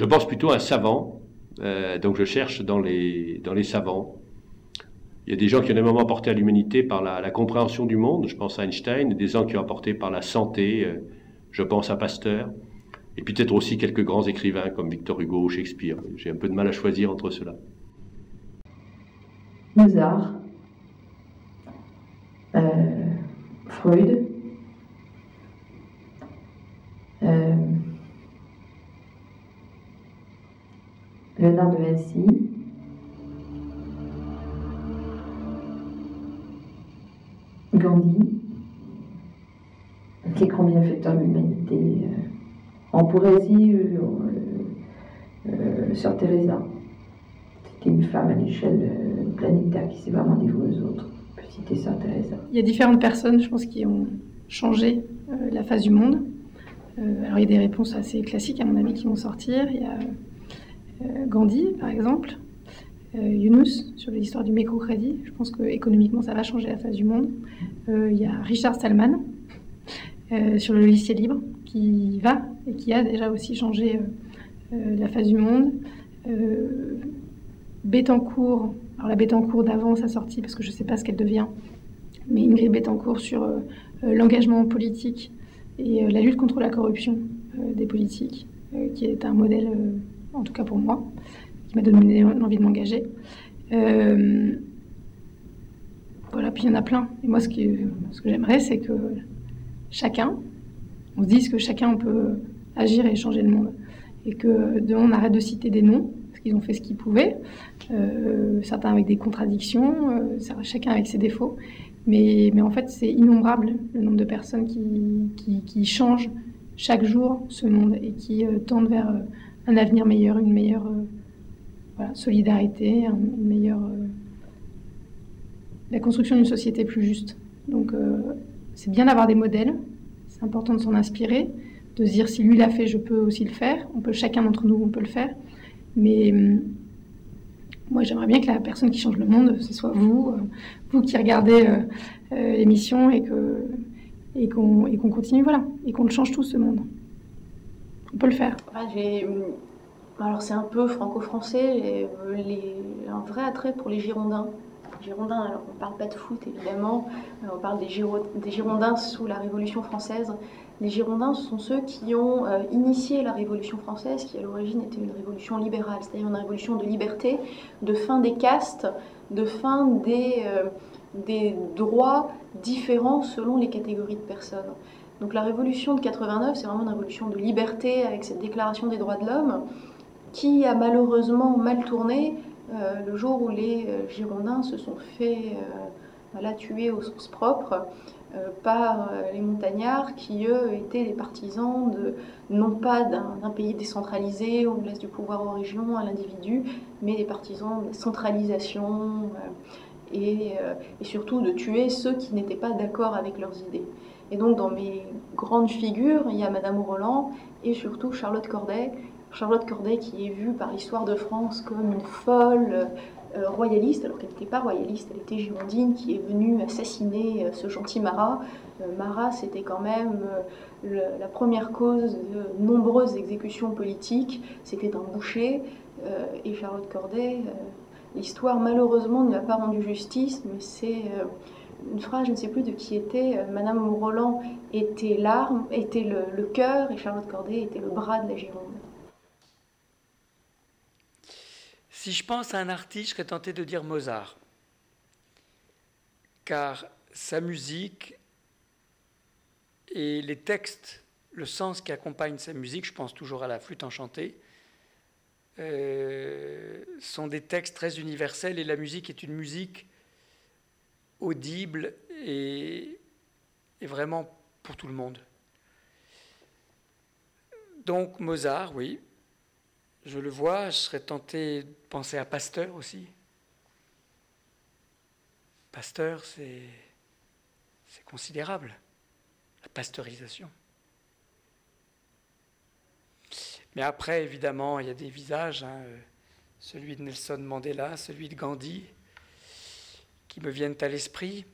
Je pense plutôt à un savant, donc je cherche dans les savants. Il y a des gens qui ont énormément apporté à l'humanité par la compréhension du monde, je pense à Einstein, des gens qui ont apporté par la santé, je pense à Pasteur, et puis peut-être aussi quelques grands écrivains comme Victor Hugo ou Shakespeare. J'ai un peu de mal à choisir entre ceux-là. Mozart, Freud, Léonard de Vinci, Gandhi, qui est grand bienfaiteur de l'humanité. En poésie, Sœur Teresa. C'était une femme à l'échelle planétaire qui s'est vraiment dévouée aux autres. On peut citer Sœur Teresa. Il y a différentes personnes, je pense, qui ont changé la face du monde. Alors il y a des réponses assez classiques, à mon avis, qui vont sortir. Il y a Gandhi, par exemple. Yunus, sur l'histoire du microcrédit. Je pense qu'économiquement, ça va changer la face du monde. Il y a Richard Stallman, sur le logiciel libre, qui va et qui a déjà aussi changé la face du monde. Bettencourt, alors la Bettencourt d'avant sa sortie, parce que je ne sais pas ce qu'elle devient, mais Ingrid Bettencourt sur l'engagement politique et la lutte contre la corruption des politiques, qui est un modèle, en tout cas pour moi, qui m'a donné envie de m'engager. Voilà, puis il y en a plein. Et moi, ce que j'aimerais, c'est que chacun, on se dise que chacun peut agir et changer le monde. Et que demain, on arrête de citer des noms, parce qu'ils ont fait ce qu'ils pouvaient, certains avec des contradictions, chacun avec ses défauts. Mais en fait, c'est innombrable le nombre de personnes qui changent chaque jour ce monde et qui tendent vers un avenir meilleur, une meilleure solidarité, une meilleure... la construction d'une société plus juste. Donc, c'est bien d'avoir des modèles, c'est important de s'en inspirer, de se dire si lui l'a fait, je peux aussi le faire. Chacun d'entre nous, on peut le faire. Mais moi, j'aimerais bien que la personne qui change le monde, ce soit vous, vous qui regardez l'émission et qu'on continue, voilà, et qu'on le change tous ce monde. On peut le faire. Alors c'est un peu franco-français, un vrai attrait pour les Girondins. Girondins, alors on ne parle pas de foot évidemment, on parle des Girondins sous la Révolution française. Les Girondins, ce sont ceux qui ont initié la Révolution française, qui à l'origine était une révolution libérale, c'est-à-dire une révolution de liberté, de fin des castes, de fin des droits différents selon les catégories de personnes. Donc la révolution de 89, c'est vraiment une révolution de liberté avec cette déclaration des droits de l'homme, qui a malheureusement mal tourné le jour où les Girondins se sont fait tuer au sens propre par les montagnards qui, eux, étaient des partisans non pas d'un pays décentralisé où on laisse du pouvoir aux régions, à l'individu, mais des partisans de centralisation et surtout de tuer ceux qui n'étaient pas d'accord avec leurs idées. Et donc dans mes grandes figures, il y a Madame Roland et surtout Charlotte Corday. Charlotte Corday qui est vue par l'histoire de France comme une folle royaliste, alors qu'elle n'était pas royaliste, elle était girondine, qui est venue assassiner ce gentil Marat. Marat, c'était quand même la première cause de nombreuses exécutions politiques, c'était un boucher, et Charlotte Corday, l'histoire malheureusement ne lui a pas rendu justice, mais c'est une phrase, je ne sais plus de qui était, Madame Roland était l'arme, était le cœur, et Charlotte Corday était le bras de la Gironde. Si je pense à un artiste, je serais tenté de dire Mozart, car sa musique et les textes, le sens qui accompagne sa musique, je pense toujours à la flûte enchantée, sont des textes très universels, et la musique est une musique audible et vraiment pour tout le monde. Donc Mozart, oui. Je le vois, je serais tenté de penser à Pasteur aussi. Pasteur, c'est considérable, la pasteurisation. Mais après, évidemment, il y a des visages, celui de Nelson Mandela, celui de Gandhi, qui me viennent à l'esprit.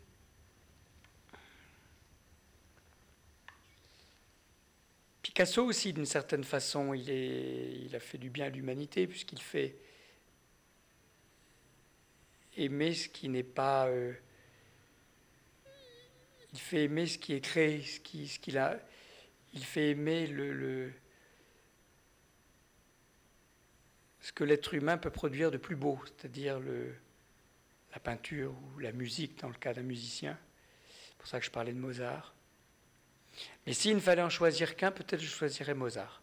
Puis Picasso aussi, d'une certaine façon, il a fait du bien à l'humanité, puisqu'il fait aimer ce qui n'est pas... il fait aimer ce qui est créé, il fait aimer ce que l'être humain peut produire de plus beau, c'est-à-dire la peinture ou la musique, dans le cas d'un musicien. C'est pour ça que je parlais de Mozart. Mais s'il ne fallait en choisir qu'un, peut-être je choisirais Mozart.